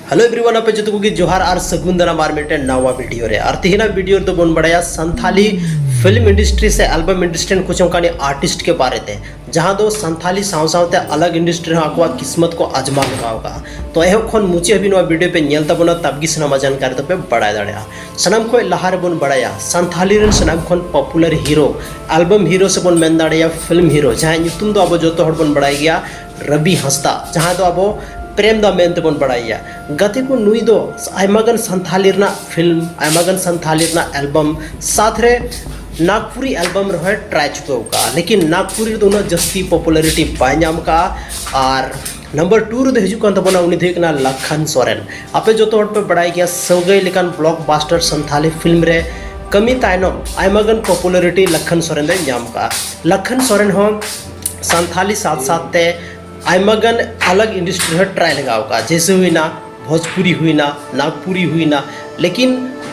Hello everyone आपे जो को जोहार और सगुन दाराम और मिटे नवा वीडियो रे और तिहिना वीडियो तो बन बड़ाया संथाली फिल्म इंडस्ट्री से एल्बम इंडस्ट्री कुछ अंकानी आर्टिस्ट के बारे थे जहां दो संथाली साव सावते अलग इंडस्ट्री आकवा किस्मत को आजमा लगाओगा तो एह खन मुचे अभी नो वीडियो पे नेल तबना तबगी सनामा जानकारी तो पे बड़ा दड़या सनम को लहार बन बड़ाया संथाली रन सनम खन पॉपुलर हीरो एल्बम हीरो से बन मेन दड़या फिल्म हीरो जहां नुतुम दो अब जो तो हड़ बन बड़ाई गया रवि हंसदा जहां दो अब प्रेम दा मेन तबन बड़ाइया गति को नुई दो आयमागन संथाली रना फिल्म आयमागन संथाली रना एल्बम साथ रे नागपुरी एल्बम रहे ट्राई चुका का लेकिन नागपुरी दोनों जस्ती पॉपुलरिटी पाइनाम का और नंबर 2 रे हिजू कान तबना उनी देखना लखन सोरेन आपे जो तो पे बड़ाई गया सगई लेकान ब्लॉकबस्टर संथाली फिल्म रे कमी ताइनम आयमागन पॉपुलरिटी लखन सोरेन दे नाम का लखन सोरेन हो संथाली साथ साथ ते आयमागन अलग इंडस्ट्री ट्राई लगाओ का जैसे हुई ना भोजपुरी हुई ना नागपुरी हुई ना लेकिन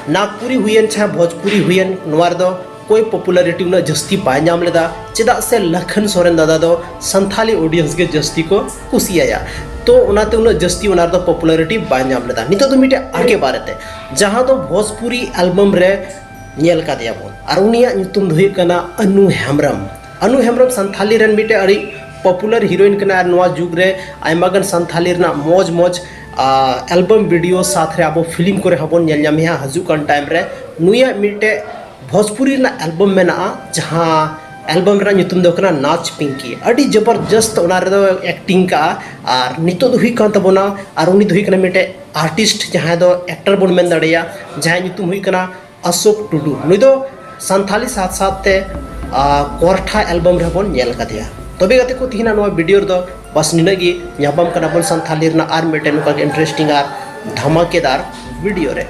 नागपुरी हुई चाहे भोजपुरी हुई नवार दो कोई पॉपुलरिटी उन्हें जस्ती बाय नाम लेदा चेदा से लखन सोरेन दादा दो संथाली ऑडियंस के जस्ती को कुसिया तो उनाते उन्हें जस्ती उनार दो पॉपुलरिटी बाय नाम लेदा नितो तो मिटे आगे बारे थे जहां दो भोजपुरी एल्बम रे नेल का दिया बोन और उनिया नुतुम दुही कना अनु हेम्ब्रम संथाली रन मिटे अड़ी पॉपुलर हीरोइन कना नवा जुग रे आयमागन संथाली रना मौज एल्बम वीडियो साथ रे अब फिल्म करे हबन नेल नाम या हजु कन टाइम रे नुया मिटे भोजपुरी ना एल्बम मेना जहां एल्बम रा नुतुम दो कना नाच पिंकी अड़ी जबरदस्त ओना रे दो एक्टिंग का और नितो दो हुई कान तबना और उनी दो हुई कना मिटे आर्टिस्ट जहां दो एक्टर बन मेन दड़िया जहां नुतुम हुई कना अशोक टुडू नुई दो संथाली साथ साथ ते कोरठा एल्बम रे बन नेल का दिया तबे गते को तिहिना नवा वीडियो दो बस निनगी ᱧᱟᱯᱟᱢ ᱠᱟᱱᱟ ᱵᱚᱱ ᱥᱟᱱᱛᱟᱞᱤ ᱨᱮᱱᱟᱜ ᱟᱨ ᱢᱤᱫᱴᱮᱱ ᱱᱚᱝᱠᱟ इंटरेस्टिंग और धमाकेदार वीडियो रे।